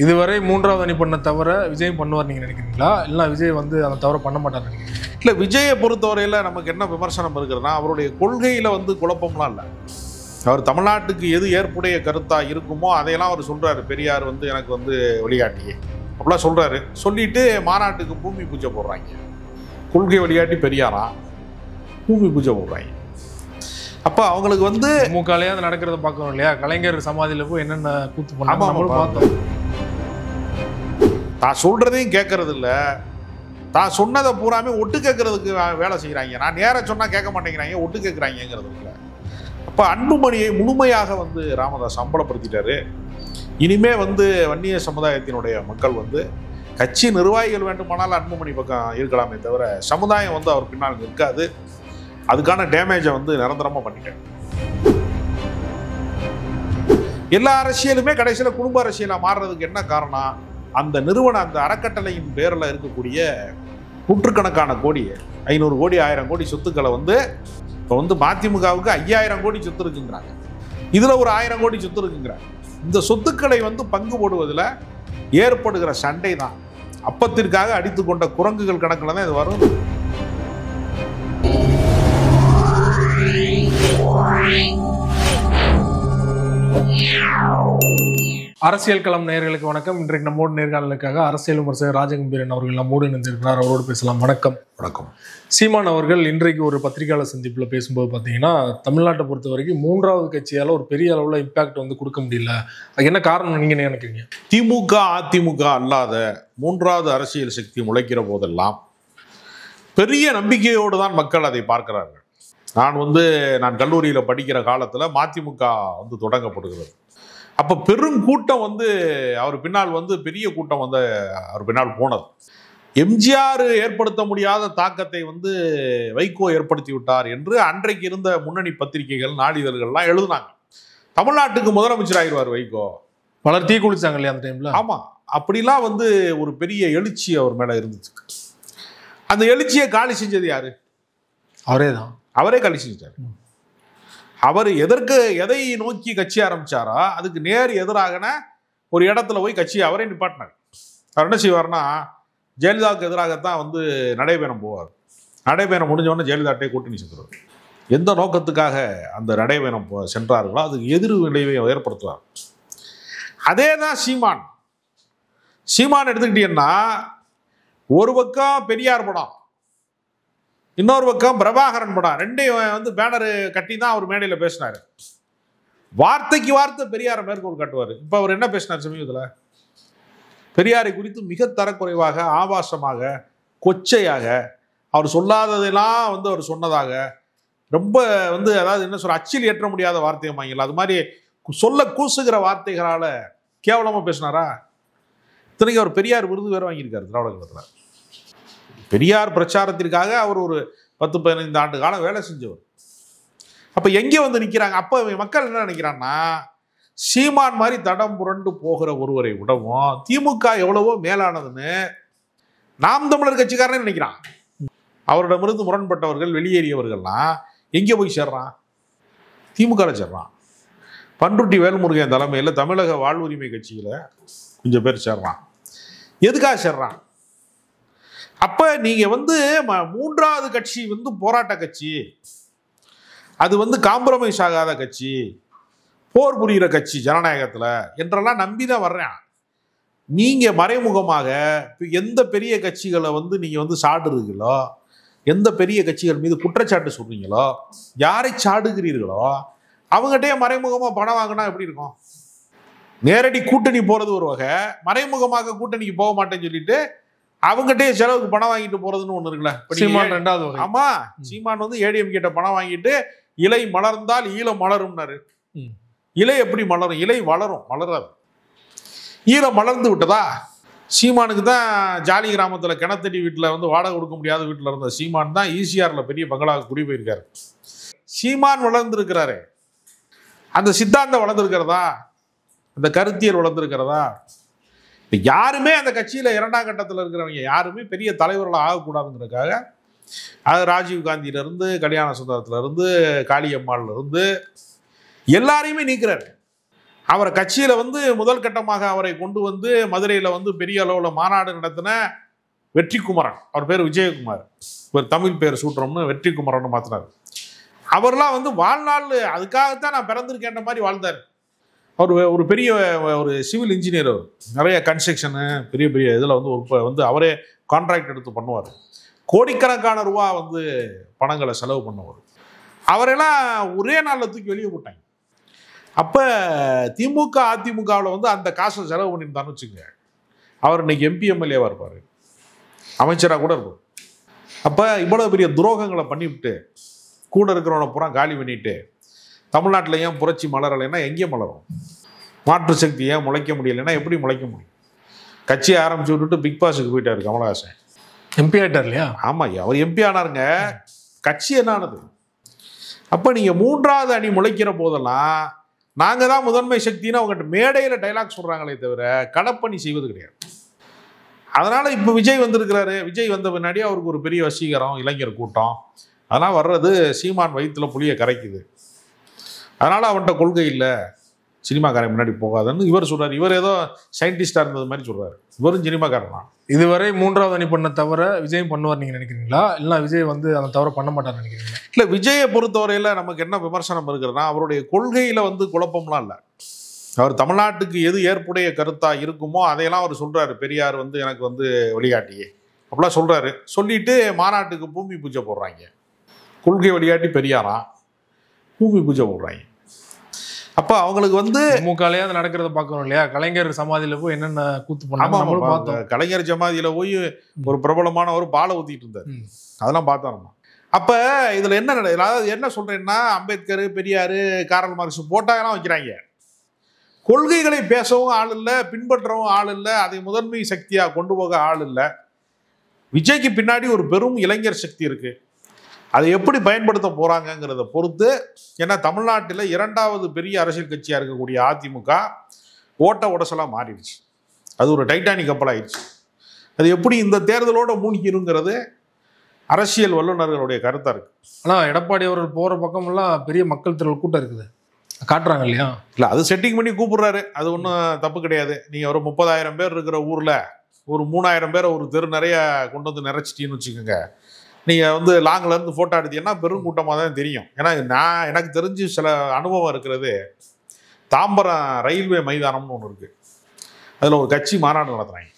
இதுவரை மூன்றாவது அணி பண்ண தவிர விஜய் பண்ணுவார் நீங்க நினைக்கிறீங்களா? இல்லை விஜய் வந்து அந்த தவிர பண்ண மாட்டார் நினைக்கிறீங்க? இல்லை, விஜயை பொறுத்தவரையில் நமக்கு என்ன விமர்சனம் இருக்குதுன்னா, அவருடைய கொள்கையில் வந்து குழப்பம்லாம் இல்லை. அவர் தமிழ்நாட்டுக்கு எது ஏற்புடைய கருத்தாக இருக்குமோ அதையெல்லாம் அவர் சொல்கிறாரு. பெரியார் வந்து எனக்கு வந்து வழிகாட்டி அப்படிலாம் சொல்கிறாரு. சொல்லிட்டு மாநாட்டுக்கு பூமி பூஜை போடுறாங்க. கொள்கை வழிகாட்டி பெரியாரா, பூமி பூஜை போடுறாங்க. அப்போ அவங்களுக்கு வந்து திமுகலையே அது நடக்கிறத பார்க்கணும் இல்லையா? கலைஞர் சமாதியில் போய் என்னென்ன கூத்து பண்ணாங்க பார்த்தோம். தான் சொல்கிறதையும் கேட்கறது இல்லை, தான் சொன்னதை பூராமே ஒட்டு கேட்கறதுக்கு வேலை செய்கிறாங்க. நான் நேராக சொன்னால் கேட்க மாட்டேங்கிறாங்க, ஒட்டு கேட்குறாங்கிறது இல்லை. அப்போ அன்புமணியை முழுமையாக வந்து ராமதாஸ் அம்பலப்படுத்திட்டாரு. இனிமே வந்து வன்னிய சமுதாயத்தினுடைய மக்கள் வந்து கட்சி நிர்வாகிகள் வேண்டுமானால் அன்புமணி பக்கம் இருக்கலாமே தவிர சமுதாயம் வந்து அவர் பின்னால் நிற்காது. அதுக்கான டேமேஜை வந்து நிரந்தரமாக பண்ணிட்டாங்க. எல்லா அரசியலுமே கடைசியில் குடும்ப அரசியலாக மாறுறதுக்கு என்ன காரணம்? அந்த நிறுவன அந்த அறக்கட்டளையின் பேரில் இருக்கக்கூடிய நூற்றுக்கணக்கான கோடி, 500 கோடி 1000 கோடி சொத்துக்களை வந்து இப்போ வந்து மதிமுகவுக்கு 5000 கோடி சொத்து இருக்குங்கிறாங்க. இதில் ஒரு 1000 கோடி சொத்து இருக்குங்கிறாங்க. இந்த சொத்துக்களை வந்து பங்கு போடுவதில் ஏற்படுகிற சண்டை தான். அப்பத்திற்காக அடித்து கொண்ட குரங்குகள் கணக்கில் தான் இது வரும். அரசியல் களம் நேயர்களுக்கு வணக்கம். இன்றைக்கு நம்மோடு நேர்காணலுக்காக அரசியல் விமர்சகர் ராஜகம்பீரன் அவர்கள் நம்மோடு இணைந்திருக்கிறார். அவரோடு பேசலாம். வணக்கம். வணக்கம். சீமான் அவர்கள் இன்றைக்கு ஒரு பத்திரிகையாளர் சந்திப்பில் பேசும்போது பார்த்தீங்கன்னா, தமிழ்நாட்டை பொறுத்த வரைக்கும் மூன்றாவது கட்சியால் ஒரு பெரிய அளவில் இம்பாக்ட் வந்து கொடுக்க முடியல. அது என்ன காரணம் நீங்க நினைக்கிறீங்க? திமுக அதிமுக அல்லாத மூன்றாவது அரசியல் சக்தி முளைக்கிற போதெல்லாம் பெரிய நம்பிக்கையோடு தான் மக்கள் அதை பார்க்கிறார்கள். நான் கல்லூரியில் படிக்கிற காலத்தில் மதிமுக வந்து தொடங்கப்படுகிறது. அப்போ பெரும் கூட்டம் வந்து அவர் பின்னால் வந்து பெரிய கூட்டம் வந்து அவர் பின்னால் போனது. எம்ஜிஆர் ஏற்படுத்த முடியாத தாக்கத்தை வந்து வைகோ ஏற்படுத்தி விட்டார் என்று அன்றைக்கு இருந்த முன்னணி பத்திரிகைகள் நாளிதழ்கள்லாம் எழுதுனாங்க. தமிழ்நாட்டுக்கு முதலமைச்சர் ஆகிடுவார் வைகோ. பலர் தீ குளிச்சாங்க இல்லையா அந்த டைம்ல? ஆமாம், அப்படிலாம் வந்து ஒரு பெரிய எழுச்சி அவர் மேலே இருந்துச்சு. அந்த எழுச்சியை காலி செஞ்சது யாரு? அவரே காலி செஞ்சார். அவர் எதை நோக்கி கட்சி ஆரம்பிச்சாரோ அதுக்கு நேர் எதிராகன ஒரு இடத்துல போய் கட்சி அவரே நிப்பாட்டினார். அவர் என்ன செய்வார்னா, ஜெயலலிதாவுக்கு எதிராகத்தான் வந்து நடைபயணம் போவார். நடைபயணம் முடிஞ்சவொடனே ஜெயலலிதாட்டே கூட்டணி சென்றார். எந்த நோக்கத்துக்காக அந்த நடைபயணம் சென்றார்களோ அதுக்கு எதிர் விளைவை ஏற்படுத்துவார். அதே தான் சீமான் எடுத்துக்கிட்டீங்கன்னா, ஒரு பக்கம் பெரியார் படம், இன்னொரு பக்கம் பிரபாகரன் படம், ரெண்டையும் வந்து பேனரு கட்டி தான் அவர் மேடையில் பேசினார். வார்த்தைக்கு வார்த்தை பெரியாரை மேற்கோள் காட்டுவார். இப்போ அவர் என்ன பேசினார் சமீபத்தில்? பெரியாரை குறித்து மிக தரக்குறைவாக, ஆபாசமாக, கொச்சையாக, அவர் சொல்லாததெல்லாம் வந்து அவர் சொன்னதாக, ரொம்ப வந்து அதாவது என்ன சொல்ற, அச்சில் ஏற்ற முடியாத வார்த்தையை வாங்கல, அது மாதிரி சொல்ல கூசுகிற வார்த்தைகளால் கேவலமாக பேசினாரா? இத்தனைக்கு அவர் பெரியார் விருது வேறு வாங்கியிருக்காரு திராவிட கழகத்தில். பெரியார் பிரச்சாரத்திற்காக அவர் ஒரு 10-15 ஆண்டு காலம் வேலை செஞ்சவர். அப்போ எங்கே வந்து நிற்கிறாங்க? அப்போ மக்கள் என்ன நினைக்கிறாங்கன்னா, சீமான் மாதிரி தடம் புரண்டு போகிற ஒருவரை விடவும் திமுக எவ்வளவோ மேலானதுன்னு நாம் தமிழர் கட்சிக்காரனே நினைக்கிறான். அவரிடமிருந்து முரண்பட்டவர்கள், வெளியேறியவர்கள்லாம் எங்கே போய் சேர்றான்? திமுகவில் சேர்றான். பண்ருட்டி வேல்முருகன் தலைமையில் தமிழக வாழ்வுரிமை கட்சியில் கொஞ்சம் பேர் சேர்றான். எதுக்காக சேர்றான்? அப்போ நீங்கள் வந்து மூன்றாவது கட்சி வந்து போராட்ட கட்சி, அது வந்து காம்ப்ரமைஸ் ஆகாத கட்சி, போர் புரிகிற கட்சி ஜனநாயகத்தில் என்றெல்லாம் நம்பி தான் வர்றேன். நீங்கள் மறைமுகமாக எந்த பெரிய கட்சிகளை வந்து நீங்கள் வந்து சாடுறீங்களோ, எந்த பெரிய கட்சிகள் மீது குற்றச்சாட்டு சொல்கிறீங்களோ, யாரை சாடுகிறீர்களோ அவங்ககிட்டயே மறைமுகமாக பணம் வாங்கினா எப்படி இருக்கும்? நேரடி கூட்டணி போகிறது ஒரு வகை, மறைமுகமாக கூட்டணிக்கு போக மாட்டேன்னு சொல்லிட்டு அவங்ககிட்டே செலவுக்கு பணம் வாங்கிட்டு போறதுன்னு ஒண்ணு இருக்குல்ல. சீமான் ரெண்டாவது வகை. ஆமா, சீமான் வந்து ஏடிஎம் கிட்ட பணம் வாங்கிட்டு இலை மலர்ந்தால் ஈழம் மலரும்னாரு. இலை எப்படி மலரும்? இலை வளரும், மலராது. ஈழம் மலர்ந்து விட்டதா? சீமானுக்கு தான் ஜாலி கிராமத்தில் கிணத்தடி வீட்டில் வந்து வாடகை கொடுக்க முடியாத வீட்டில் இருந்த சீமான் தான் ஈசிஆரில் பெரிய பங்களாக குடி போயிருக்காரு. சீமான் வளர்ந்துருக்கிறாரு. அந்த சித்தாந்தம் வளர்ந்துருக்கிறதா? அந்த கருத்தியல் வளர்ந்துருக்கிறதா? யாருமே அந்த கட்சியில் 2ஆம் கட்டத்தில் இருக்கிறவங்க யாருமே பெரிய தலைவர்கள் ஆகக்கூடாதுங்கிறதுக்காக, அது ராஜீவ் காந்தியிலேருந்து, கல்யாண சுந்தரத்துலேருந்து, காளியம்மாள்லேருந்து எல்லாரையுமே நீக்கிறாரு. அவரை கட்சியில் வந்து முதல் கட்டமாக அவரை கொண்டு வந்து மதுரையில் வந்து பெரிய அளவில் மாநாடு நடத்தின வெற்றிக்குமரன், அவர் பேர் விஜயகுமார், ஒரு தமிழ் பேர் சூட்டுறோம்னு வெற்றிக்குமரன் மாற்றினார். அவர்லாம் வந்து வாழ்நாள் அதுக்காகத்தான் நான் பிறந்திருக்கேன்ற மாதிரி வாழ்ந்தார். அவர் ஒரு பெரிய ஒரு சிவில் இன்ஜினியர், அவர் நிறைய கன்ஸ்ட்ரக்ஷனு பெரிய பெரிய இதில் வந்து அவரே கான்ட்ராக்ட் எடுத்து பண்ணுவார். கோடிக்கணக்கான ரூபா வந்து பணங்களை செலவு பண்ணுவார். அவரெல்லாம் ஒரே நாளில் தூக்கி வெளியே போட்டாங்க. அப்போ திமுக அதிமுகவில் வந்து அந்த காசை செலவு பண்ணியிருந்தான்னு வச்சுக்கோங்க, அவர் இன்னைக்கு எம்பி எம்எல்ஏவாக இருப்பார், அமைச்சராக கூட இருப்பார். அப்போ இவ்வளோ பெரிய துரோகங்களை பண்ணிவிட்டு கூட இருக்கிறவனை பூரா காலி பண்ணிட்டு தமிழ்நாட்டில் ஏன் புரட்சி மலரலைன்னா எங்கே மலரும்? மாற்று சக்தி ஏன் முளைக்க முடியலைன்னா எப்படி முளைக்க முடியும்? கட்சியை ஆரம்பிச்சு விட்டுட்டு பிக் பாஸுக்கு போயிட்டாரு கமலஹாசன். எம்பி ஆயிட்டார் இல்லையா? ஆமாம், அவர் எம்பி ஆனாருங்க. கட்சி என்னானது? அப்போ நீங்கள் மூன்றாவது அணி முளைக்கிற போதெல்லாம் நாங்கள் தான் முதன்மை சக்தின்னு அவங்ககிட்ட மேடையில் டைலாக் சொல்கிறாங்களே தவிர களப்பணி செய்வது கிடையாது. அதனால் இப்போ விஜய் வந்திருக்கிறாரு. விஜய் வந்த பின்னாடி அவருக்கு ஒரு பெரிய வசீகரம், இளைஞர் கூட்டம், அதெல்லாம் வர்றது சீமான் வயிற்றுல புளியை கரைக்குது. அதனால் அவன்கிட்ட கொள்கை இல்லை, சினிமாக்காரன் முன்னாடி போகாதுன்னு இவர் சொல்கிறார். இவர் ஏதோ சயின்டிஸ்டாக இருந்தது மாதிரி சொல்கிறார். இவரும் சினிமாக்காரன் தான். இதுவரை மூன்றாவது அணி பண்ண தவிர விஜய் பண்ணுவார் நீங்கள் நினைக்கிறீங்களா? இல்லை விஜய் வந்து அந்த தவிர பண்ண மாட்டார்னு நினைக்கிறீங்களா? இல்லை, விஜயை பொறுத்தவரையில் நமக்கு என்ன விமர்சனம் இருக்குதுன்னா, அவருடைய கொள்கையில் வந்து குழப்பம்லாம் இல்லை. அவர் தமிழ்நாட்டுக்கு எது ஏற்புடைய கருத்தாக இருக்குமோ அதையெல்லாம் அவர் சொல்கிறாரு. பெரியார் வந்து எனக்கு வந்து வழிகாட்டியே அப்படிலாம் சொல்கிறாரு. சொல்லிட்டு மாநாட்டுக்கு பூமி பூஜை போடுறாங்க. கொள்கை வழிகாட்டி பெரியாரா, பூமி பூஜை போடுறாங்க. அப்போ அவங்களுக்கு வந்து திமுகலையே அது நடக்கிறத பார்க்கணும் இல்லையா? கலைஞர் சமாதியில் போய் என்னென்ன கூத்து பண்ணாங்க. கலைஞர் சமாதியில் போய் ஒரு பிரபலமான ஒரு பாலை ஊற்றிட்டு இருந்தார், அதெல்லாம் பார்த்தோம் நம்ம. அப்போ இதில் என்ன அதாவது என்ன சொல்கிறேன்னா, அம்பேத்கர், பெரியார், காரல் மார்க்ஸ் போட்டாங்கலாம் வைக்கிறாங்க. கொள்கைகளை பேசவும் ஆள் இல்லை, பின்பற்றவும் ஆள் இல்லை, அதை முதன்மை சக்தியாக கொண்டு போக ஆள் இல்லை. விஜய்க்கு பின்னாடி ஒரு பெரும் இளைஞர் சக்தி இருக்குது. அதை எப்படி பயன்படுத்த போகிறாங்கங்கிறத பொறுத்து. ஏன்னா தமிழ்நாட்டில் இரண்டாவது பெரிய அரசியல் கட்சியாக இருக்கக்கூடிய அதிமுக ஓட்ட உடசலாக மாறிடுச்சு. அது ஒரு டைட்டானிக் கப்பலாகிடுச்சு. அது எப்படி இந்த தேர்தலோடு மூழ்கிருங்கிறது அரசியல் வல்லுநர்களுடைய கருத்தாக இருக்குது. ஆனால் எடப்பாடி அவர்கள் போகிற பக்கமெல்லாம் பெரிய மக்கள் திரள் கூட்டம் இருக்குது காட்டுறாங்க இல்லையா? இல்லை, அது செட்டிங் பண்ணி கூப்பிடுறாரு, அது ஒன்றும் தப்பு கிடையாது. நீங்கள் ஒரு 30,000 பேர் இருக்கிற ஊரில் ஒரு 3,000 பேரை ஒரு தெரு நிறைய கொண்டு வந்து நிறைச்சிட்டின்னு வச்சுக்கோங்க. நீங்கள் வந்து லாங்கிலேருந்து ஃபோட்டோ எடுத்தீங்கன்னா பெரும் கூட்டமாக தான் தெரியும். ஏன்னா எனக்கு தெரிஞ்சு சில அனுபவம் இருக்கிறது. தாம்பரம் ரயில்வே மைதானம்னு ஒன்று இருக்குது, அதில் ஒரு கட்சி மாநாடு நடத்துகிறாங்க.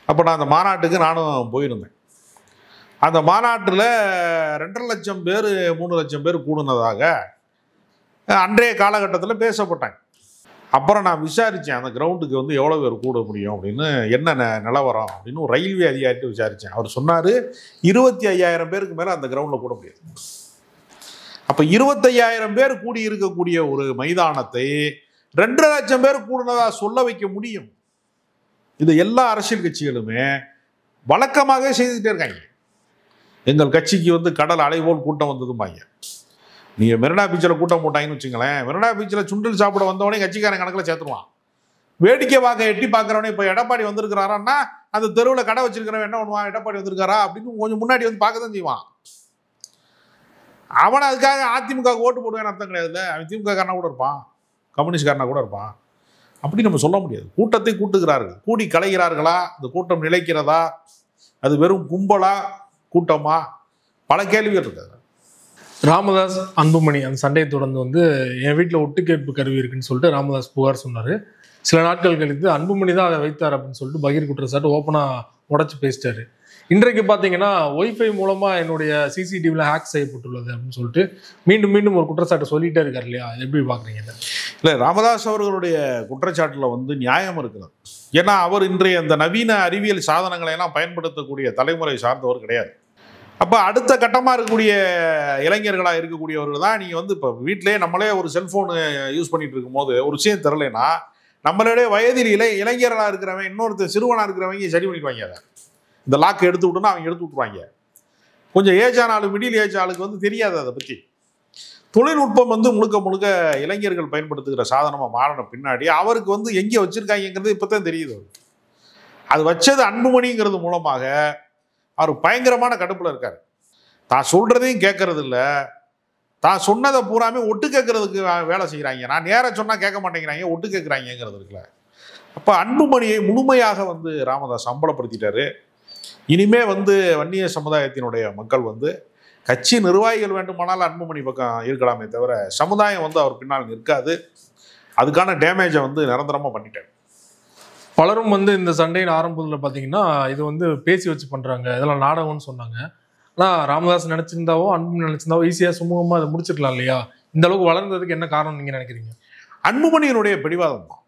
அப்போ நான் அந்த மாநாட்டுக்கு நானும் போயிருந்தேன். அந்த மாநாட்டில் 2.5 லட்சம் பேர் 3 லட்சம் பேர் கூடுனதாக அன்றைய காலகட்டத்தில் பேசப்பட்டாங்க. அப்புறம் நான் விசாரித்தேன், அந்த கிரவுண்டுக்கு வந்து எவ்வளோ பேர் கூட முடியும் அப்படின்னு, என்ன நிலவரம் அப்படின்னு ஒரு ரயில்வே அதிகாரிட்டு விசாரித்தேன். அவர் சொன்னார் 25,000 பேருக்கு மேலே அந்த கிரவுண்டில் கூட முடியாது. அப்போ 25,000 பேர் கூடி இருக்கக்கூடிய ஒரு மைதானத்தை 2.5 லட்சம் பேர் கூடுனதாக சொல்ல வைக்க முடியும். இது எல்லா அரசியல் கட்சிகளுமே வழக்கமாக செய்துக்கிட்டே இருக்காங்க. எங்கள் கட்சிக்கு வந்து கடல் அலை போல் கூட்டம் வந்ததுமாங்க. நீங்கள் மெரினா பீச்சில் கூட்டம் போட்டாங்கன்னு வச்சுங்களேன், மெரினா பீச்சில் சுண்டல் சாப்பிட வந்தவனே கட்சிக்காரன் கணக்கில் சேர்த்துருவான். வேடிக்கை பார்க்க எட்டி பார்க்குறவனே இப்போ எடப்பாடி வந்திருக்கிறாரான்னா அந்த தெருவில் கடை வச்சிருக்கிறவன் என்ன பண்ணுவான், எடப்பாடி வந்திருக்காரா அப்படின்னு கொஞ்சம் முன்னாடி வந்து பார்க்க தான் செய்வான். அவனை அதுக்காக அதிமுக ஓட்டு போடுவேன்னு அர்த்தம் கிடையாதுல்ல. அவன் திமுக காரனா கூட இருப்பான், கம்யூனிஸ்ட் காரனா கூட இருப்பான். அப்படி நம்ம சொல்ல முடியாது. கூட்டத்தை கூட்டுகிறார்கள், கூடி கலைகிறார்களா, இந்த கூட்டம் நிலைக்கிறதா, அது வெறும் கும்பலா கூட்டமா, பல கேள்விகள் இருக்காது. ராமதாஸ் அன்புமணி அந்த சண்டையை தொடர்ந்து வந்து என் வீட்டில் ஒட்டு கேட்பு கருவி இருக்குன்னு சொல்லிட்டு ராமதாஸ் புகார் சொன்னார். சில நாட்கள் கழித்து அன்புமணி தான் அதை வைத்தார் அப்படின்னு சொல்லிட்டு பகீர் குற்றச்சாட்டு ஓப்பனாக உடச்சி பேசிட்டாரு. இன்றைக்கு பார்த்தீங்கன்னா ஒய்ஃபை மூலமாக என்னுடைய சிசிடிவியில் ஹேக் செய்யப்பட்டுள்ளது அப்படின்னு சொல்லிட்டு மீண்டும் மீண்டும் ஒரு குற்றச்சாட்டு சொல்லிகிட்டே இருக்கார் இல்லையா? எப்படி பார்க்குறீங்க? இல்லை, ராமதாஸ் அவர்களுடைய குற்றச்சாட்டில் வந்து நியாயம் இருக்குது. ஏன்னா அவர் இன்றைய அந்த நவீன அறிவியல் சாதனங்களை எல்லாம் பயன்படுத்தக்கூடிய தலைமுறை சார்ந்தவர் கிடையாது. அப்போ அடுத்த கட்டமாக இருக்கக்கூடிய இளைஞர்களாக இருக்கக்கூடியவர்கள் தான். நீங்கள் வந்து இப்போ வீட்டிலே நம்மளே ஒரு செல்ஃபோனு யூஸ் பண்ணிட்டு இருக்கும்போது ஒரு விஷயம் தெரிலனா நம்மளுடைய வயதில் இளைஞர்களாக இருக்கிறவங்க இன்னொருத்தர் சிறுவனாக இருக்கிறவங்க சரி பண்ணிக்குவாங்க. அதை இந்த லாக் எடுத்து விட்டுனா அவங்க எடுத்து விட்ருவாங்க. கொஞ்சம் ஏஜ் ஆன ஆளு, மிடில் ஏஜ் ஆளுக்கு வந்து தெரியாது அதை பற்றி. தொழில்நுட்பம் வந்து முழுக்க முழுக்க இளைஞர்கள் பயன்படுத்துகிற சாதனமாக மாறின பின்னாடி அவருக்கு வந்து எங்கே வச்சுருக்காங்கிறது இப்போ தான் தெரியுது. அது வச்சது அன்புமணிங்கிறது மூலமாக அவர் பயங்கரமான கடுப்பில் இருக்கார். தான் சொல்கிறதையும் கேட்கறது இல்லை, தான் சொன்னதை பூராமே ஒட்டு கேட்கறதுக்கு வேலை செய்கிறாங்க. நான் நேராக சொன்னால் கேட்க மாட்டேங்கிறாங்க, ஒட்டு கேட்குறாங்கிறது இருக்குல்ல. அப்போ அன்புமணியை முழுமையாக ராமதாஸ் அம்பலப்படுத்திட்டாரு. இனிமே வன்னிய சமுதாயத்தினுடைய மக்கள் கட்சி நிர்வாகிகள் வேண்டுமானால் அன்புமணி பக்கம் இருக்கலாமே தவிர சமுதாயம் அவர் பின்னால் நிற்காது. அதுக்கான டேமேஜை நிரந்தரமாக பண்ணிட்டாரு. பலரும் இந்த சண்டையின் ஆரம்பத்தில் பார்த்தீங்கன்னா இது பேசி வச்சு பண்ணுறாங்க, இதெல்லாம் நாடகம்னு சொன்னாங்க. ஆனால் ராமதாஸ் நினச்சிருந்தாவோ அன்புமணி நினச்சிருந்தாவோ ஈஸியாக சுமூகமாக அதை முடிச்சிருக்கலாம் இல்லையா? இந்த அளவுக்கு வளர்ந்ததுக்கு என்ன காரணம் நீங்கள் நினைக்கிறீங்க? அன்புமணியினுடைய பிடிவாதம் தான்.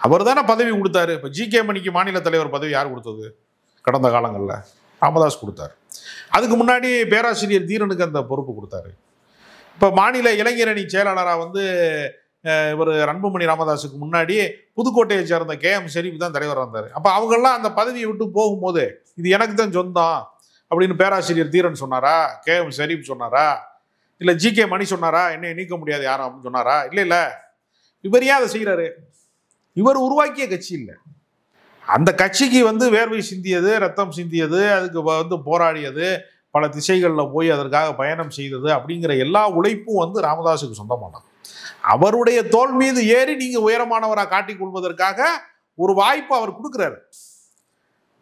அவர் தானே பதவி கொடுத்தாரு. இப்போ ஜி.கே. மணிக்கு மாநில தலைவர் பதவி யார் கொடுத்தது? கடந்த காலங்களில் ராமதாஸ் கொடுத்தாரு. அதுக்கு முன்னாடி பேராசிரியர் தீரனுக்கு அந்த பொறுப்பு கொடுத்தாரு. இப்போ மாநில இளைஞரணி செயலாளராக இவர் அன்புமணி ராமதாஸுக்கு முன்னாடி புதுக்கோட்டையை சேர்ந்த K.M. ஷெரீப் தான் தலைவராக இருந்தார். அப்போ அவங்கெல்லாம் அந்த பதவியை விட்டு போகும்போது இது எனக்கு தான் சொந்தம் அப்படின்னு பேராசிரியர் தீரன் சொன்னாரா? K.M. ஷெரீப் சொன்னாரா? இல்லை ஜி.கே. மணி சொன்னாரா? என்னை நீக்க முடியாது யாரும் அப்படின்னு சொன்னாரா? இல்லை. இவர் ஏன் அதை செய்கிறாரு? இவர் உருவாக்கிய கட்சி இல்லை. அந்த கட்சிக்கு வேர்வை சிந்தியது, ரத்தம் சிந்தியது, அதுக்கு போராடியது, பல திசைகளில் போய் அதற்காக பயணம் செய்தது அப்படிங்கிற எல்லா உழைப்பும் ராமதாஸுக்கு சொந்தமானது. அவருடைய தோல் மீது ஏறி நீங்கள் உயரமானவராக காட்டிக் கொள்வதற்காக ஒரு வாய்ப்பு அவர் கொடுக்குறாரு.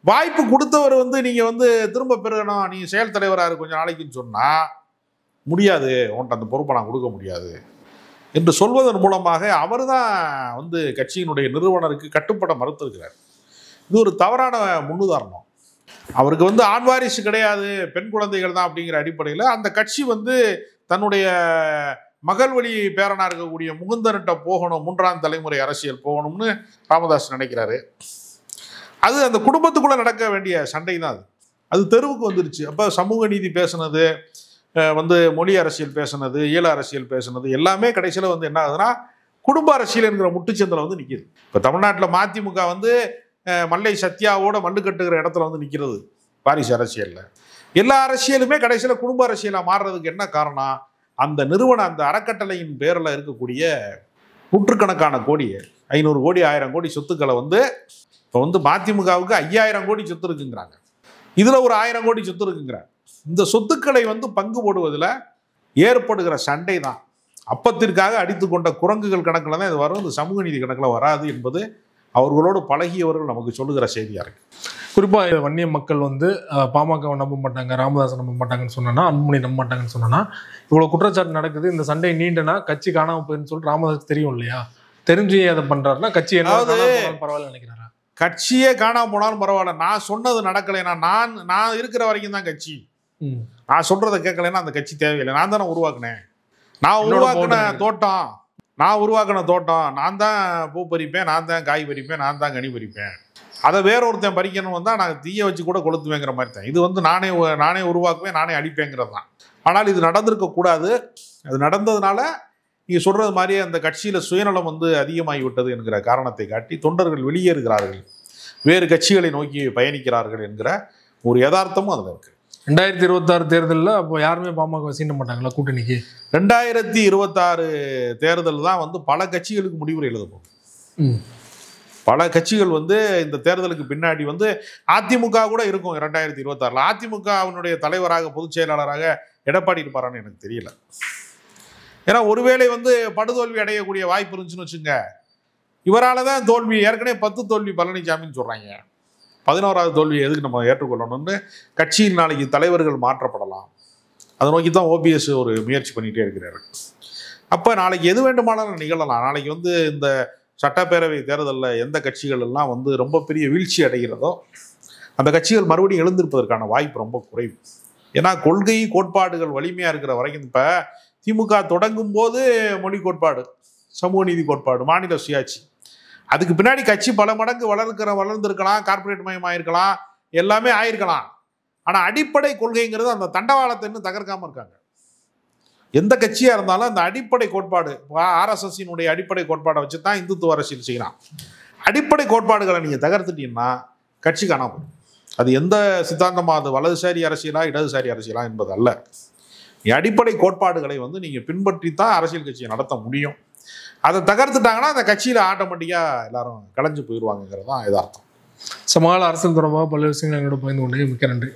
வாய்ப்பு கொடுத்தவர் நீங்கள் திரும்ப பெறணும், நீங்கள் செயல் தலைவராக கொஞ்சம் நாளைக்குன்னு சொன்னால் முடியாது, உன்ட்ட அந்த பொறுப்பை நான் கொடுக்க முடியாது என்று சொல்வதன் மூலமாக அவர் தான் கட்சியினுடைய நிறுவனருக்கு கட்டுப்பட மறுத்திருக்கிறார். இது ஒரு தவறான முன்னுதாரணம். அவருக்கு ஆண் வாரிசு கிடையாது, பெண் குழந்தைகள் தான் அப்படிங்கிற அடிப்படையில் அந்த கட்சி தன்னுடைய மகள் வழி பேரனா இருக்கக்கூடிய முகுந்தன்கிட்ட போகணும், 3ஆம் தலைமுறை அரசியல் போகணும்னு ராமதாஸ் நினைக்கிறாரு. அது அந்த குடும்பத்துக்குள்ள நடக்க வேண்டிய சண்டை தான். அது தெருவுக்கு வந்துருச்சு. அப்போ சமூக நீதி பேசுனது, மொழி அரசியல் பேசுனது, ஈழ அரசியல் பேசுனது எல்லாமே கடைசியில் என்ன ஆகுதுன்னா குடும்ப அரசியல் என்கிற முட்டுச்சந்தில் நிற்கிது. இப்போ தமிழ்நாட்டில் மதிமுக மல்லை சத்யாவோட மல்லு கட்டுகிற இடத்துல நிற்கிறது வாரிசு அரசியலில். எல்லா அரசியலுமே கடைசியில் குடும்ப அரசியலாக மாறுறதுக்கு என்ன காரணம்? அந்த நிறுவன அந்த அறக்கட்டளையின் பேரில் இருக்கக்கூடிய நூற்றுக்கணக்கான கோடி, 500 கோடி 1000 கோடி சொத்துக்களை இப்போ மதிமுகவுக்கு 5000 கோடி சொத்து இருக்குங்கிறாங்க. இதில் ஒரு 1000 கோடி சொத்து இருக்குங்கிறாங்க. இந்த சொத்துக்களை பங்கு போடுவதில் ஏற்படுகிற சண்டை தான். அப்பத்திற்காக அடித்து கொண்ட குரங்குகள் கணக்கில் தான் இது வரும், இந்த சமூக நீதி கணக்கில் வராது என்பது அவர்களோடு பழகியவர்கள் நமக்கு சொல்லுகிற செய்தியாக இருக்கு. குறிப்பாக வன்னிய மக்கள் பாமகவை நம்ப மாட்டாங்க, ராமதாஸை நம்ப மாட்டாங்கன்னு சொன்னா, அன்புமணி நம்ப மாட்டாங்கன்னு சொன்னா, இவ்வளோ குற்றச்சாட்டு நடக்குது, இந்த சண்டை நீண்டனா கட்சி காணாமல் போயிருன்னு சொல்லிட்டு ராமதாஸ் தெரியும் இல்லையா? தெரிஞ்சு அதை பண்றாருன்னா கட்சி என்ன பரவாயில்ல நினைக்கிறாரா? கட்சியே காணாம போனாலும் பரவாயில்ல, நான் சொன்னது நடக்கலைன்னா நான் இருக்கிற வரைக்கும் தான் கட்சி. நான் சொல்றதை கேட்கலைன்னா அந்த கட்சி தேவையில்லை. நான் தானே உருவாக்குனேன். நான் உருவாக்கின தோட்டம் நான் தான் பூ பறிப்பேன், நான் தான் காய் பறிப்பேன், நான் தான் கனி பறிப்பேன். அதை வேற ஒருத்தன் பறிக்கணும் வந்தால் நான் தீய வச்சு கூட கொளுத்துவேங்கிற மாதிரி தான். இது நானே உருவாக்குவேன், நானே அடிப்பேங்கிறது தான். ஆனால் இது நடந்திருக்கக்கூடாது. அது நடந்ததுனால நீங்கள் சொல்கிறது மாதிரியே அந்த கட்சியில் சுயநலம் அதிகமாகிவிட்டது என்கிற காரணத்தை காட்டி தொண்டர்கள் வெளியேறுகிறார்கள், வேறு கட்சிகளை நோக்கி பயணிக்கிறார்கள் என்கிற ஒரு யதார்த்தமும் அதில் இருக்குது. 2026 தேர்தலில் அப்போ யாருமே பாமக சீண்ட மாட்டாங்களா கூட்டணிக்கு? 2026 தேர்தல் தான் பல கட்சிகளுக்கு முடிவுரை எழுதப்போம். பல கட்சிகள் இந்த தேர்தலுக்கு பின்னாடி அதிமுக கூட இருக்கும். 2026 அதிமுகவினுடைய தலைவராக பொதுச் செயலாளராக எடப்பாடி இருப்பாரான்னு எனக்கு தெரியல. ஏன்னா ஒருவேளை படுதோல்வி அடையக்கூடிய வாய்ப்பு இருந்துச்சுன்னு வச்சுங்க. இவரால் தான் தோல்வி, ஏற்கனவே 10 தோல்வி பழனிசாமின்னு சொல்கிறாங்க. 11வது தோல்வியை எதுக்கு நம்ம ஏற்றுக்கொள்ளணும்னு கட்சியில் நாளைக்கு தலைவர்கள் மாற்றப்படலாம். அதை நோக்கி தான் OPS ஒரு முயற்சி பண்ணிகிட்டே இருக்கிறாரு. அப்போ நாளைக்கு எது வேண்டுமானாலும் நிகழலாம். நாளைக்கு இந்த சட்டப்பேரவை தேர்தலில் எந்த கட்சிகள் எல்லாம் ரொம்ப பெரிய வீழ்ச்சி அடைகிறதோ அந்த கட்சிகள் மறுபடியும் எழுந்திருப்பதற்கான வாய்ப்பு ரொம்ப குறைவு. ஏன்னா கொள்கை கோட்பாடுகள் வலிமையாக இருக்கிற வரைக்கும், இப்போ திமுக தொடங்கும் போது மொழி கோட்பாடு, சமூக நீதி கோட்பாடு, மாநில சுயாட்சி, அதுக்கு பின்னாடி கட்சி பல மடங்கு வளர்ந்துருக்கலாம், கார்பரேட் மயமாயிருக்கலாம், எல்லாமே ஆயிருக்கலாம். ஆனால் அடிப்படை கொள்கைங்கிறது அந்த தண்டவாளத்தை இன்னும் தகர்க்காமல் இருக்காங்க. எந்த கட்சியாக இருந்தாலும் அந்த அடிப்படை கோட்பாடு, RSSனுடைய அடிப்படை கோட்பாடை வச்சு தான் இந்துத்துவ அரசியல் செய்யலாம். அடிப்படை கோட்பாடுகளை நீங்கள் தகர்த்துட்டீங்கன்னா கட்சி காணாமல். அது எந்த சித்தாந்தமாக, அது வலதுசாரி அரசியலா இடதுசாரி அரசியலா என்பது அல்ல. அடிப்படை கோட்பாடுகளை நீங்கள் பின்பற்றி தான் அரசியல் கட்சியை நடத்த முடியும். அதை தகர்த்துட்டாங்கன்னா அந்த கட்சியில் ஆட்டோமேட்டிக்காக எல்லாரும் கலைஞ்சு போயிடுவாங்கிறது தான் யதார்த்தம். சமகால அரசியல் தொடர்பாக பல்வேறு விஷயங்கள் என்னோட பகிர்ந்து கொண்டே மிக்க நன்றி.